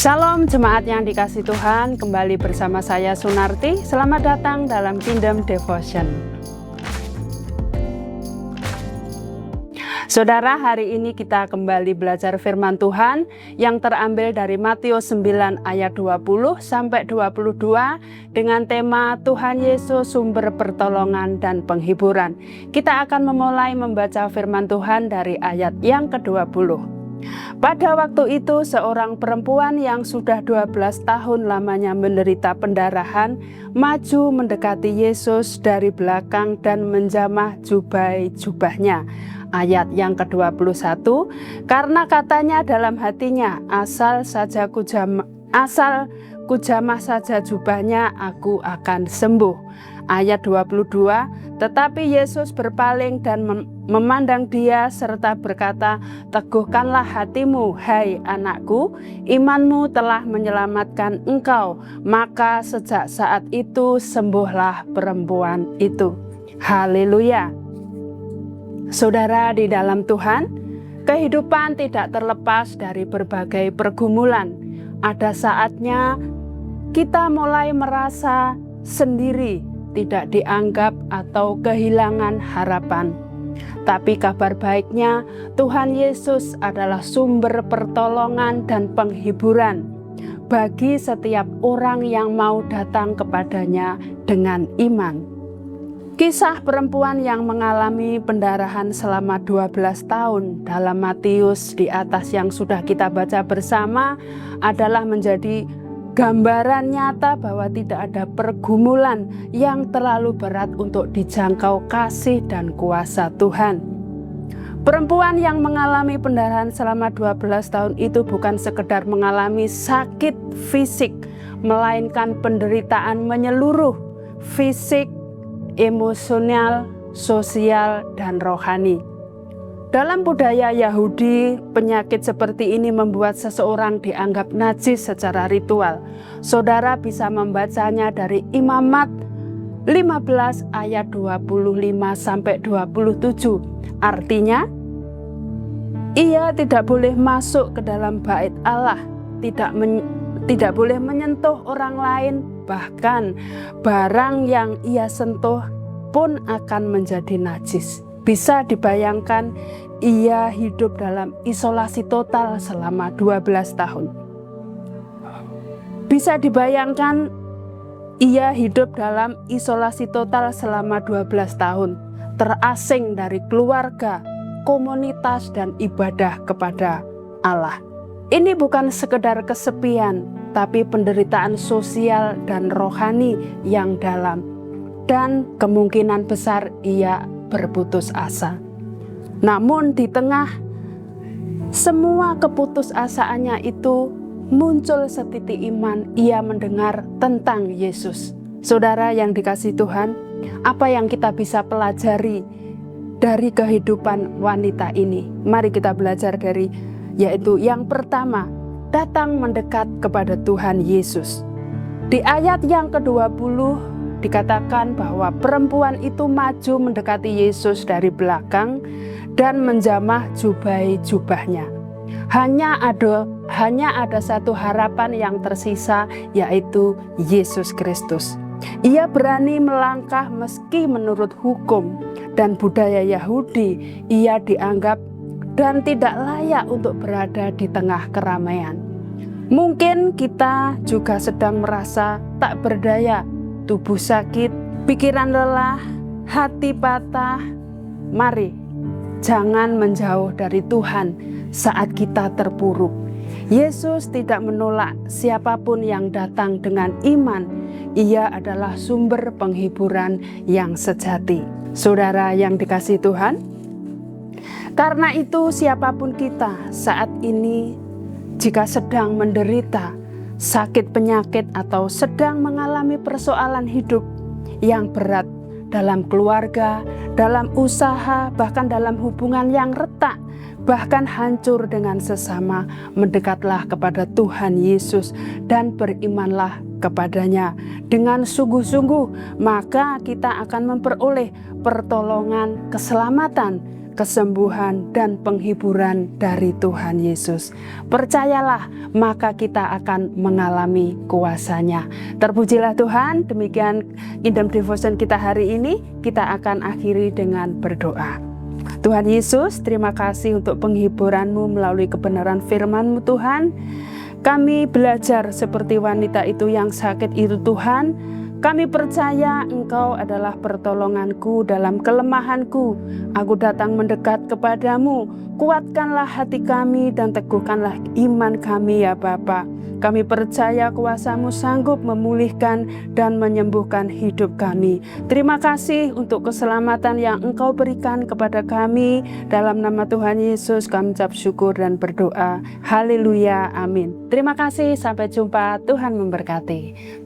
Shalom jemaat yang dikasih Tuhan, kembali bersama saya Sunarti. Selamat datang dalam Kingdom Devotion. Saudara, hari ini kita kembali belajar firman Tuhan yang terambil dari Matius 9 ayat 20 sampai 22 dengan tema Tuhan Yesus sumber pertolongan dan penghiburan. Kita akan memulai membaca firman Tuhan dari ayat yang ke-20. Pada waktu itu seorang perempuan yang sudah 12 tahun lamanya menderita pendarahan maju mendekati Yesus dari belakang dan menjamah jubahnya. Ayat yang ke-21, karena katanya dalam hatinya, asal kujamah saja jubahnya, aku akan sembuh. Ayat 22, tetapi Yesus berpaling dan memandang dia serta berkata, teguhkanlah hatimu, hai anakku, imanmu telah menyelamatkan engkau. Maka sejak saat itu sembuhlah perempuan itu. Haleluya. Saudara di dalam Tuhan, kehidupan tidak terlepas dari berbagai pergumulan. Ada saatnya kita mulai merasa sendiri, tidak dianggap atau kehilangan harapan. Tapi kabar baiknya, Tuhan Yesus adalah sumber pertolongan dan penghiburan bagi setiap orang yang mau datang kepadanya dengan iman. Kisah perempuan yang mengalami pendarahan selama 12 tahun dalam Matius di atas yang sudah kita baca bersama adalah menjadi gambaran nyata bahwa tidak ada pergumulan yang terlalu berat untuk dijangkau kasih dan kuasa Tuhan. Perempuan yang mengalami pendarahan selama 12 tahun itu bukan sekedar mengalami sakit fisik, melainkan penderitaan menyeluruh, fisik, emosional, sosial, dan rohani. Dalam budaya Yahudi, penyakit seperti ini membuat seseorang dianggap najis secara ritual. Saudara bisa membacanya dari Imamat 15 ayat 25 sampai 27. Artinya, ia tidak boleh masuk ke dalam bait Allah, tidak boleh menyentuh orang lain, bahkan barang yang ia sentuh pun akan menjadi najis. Bisa dibayangkan ia hidup dalam isolasi total selama 12 tahun. Bisa dibayangkan ia hidup dalam isolasi total selama 12 tahun, terasing dari keluarga, komunitas, dan ibadah kepada Allah. Ini bukan sekedar kesepian, tapi penderitaan sosial dan rohani yang dalam. Dan kemungkinan besar ia berputus asa. Namun di tengah semua keputusasaannya itu muncul setitik iman, ia mendengar tentang Yesus. Saudara yang dikasihi Tuhan, apa yang kita bisa pelajari dari kehidupan wanita ini? Mari kita belajar yaitu yang pertama, datang mendekat kepada Tuhan Yesus. Di ayat yang ke-20 dikatakan bahwa perempuan itu maju mendekati Yesus dari belakang dan menjamah jubahnya. Hanya ada satu harapan yang tersisa, yaitu Yesus Kristus. Ia berani melangkah meski menurut hukum dan budaya Yahudi ia dianggap dan tidak layak untuk berada di tengah keramaian. Mungkin kita juga sedang merasa tak berdaya, tubuh sakit, pikiran lelah, hati patah. Mari, jangan menjauh dari Tuhan saat kita terpuruk. Yesus tidak menolak siapapun yang datang dengan iman. Ia adalah sumber penghiburan yang sejati. Saudara yang dikasihi Tuhan, karena itu siapapun kita saat ini, jika sedang menderita sakit penyakit atau sedang mengalami persoalan hidup yang berat dalam keluarga, dalam usaha, bahkan dalam hubungan yang retak, bahkan hancur dengan sesama, mendekatlah kepada Tuhan Yesus dan berimanlah kepadanya dengan sungguh-sungguh, maka kita akan memperoleh pertolongan, keselamatan, kesembuhan, dan penghiburan dari Tuhan Yesus. Percayalah, maka kita akan mengalami kuasa-Nya. Terpujilah Tuhan. Demikian Kingdom Devotion kita hari ini. Kita akan akhiri dengan berdoa. Tuhan Yesus, terima kasih untuk penghiburan-Mu melalui kebenaran firman-Mu Tuhan. Kami belajar seperti wanita itu yang sakit itu Tuhan. Kami percaya Engkau adalah pertolonganku dalam kelemahanku. Aku datang mendekat kepadamu. Kuatkanlah hati kami dan teguhkanlah iman kami ya Bapa. Kami percaya kuasa-Mu sanggup memulihkan dan menyembuhkan hidup kami. Terima kasih untuk keselamatan yang Engkau berikan kepada kami. Dalam nama Tuhan Yesus kami ucap syukur dan berdoa. Haleluya, amin. Terima kasih, sampai jumpa. Tuhan memberkati.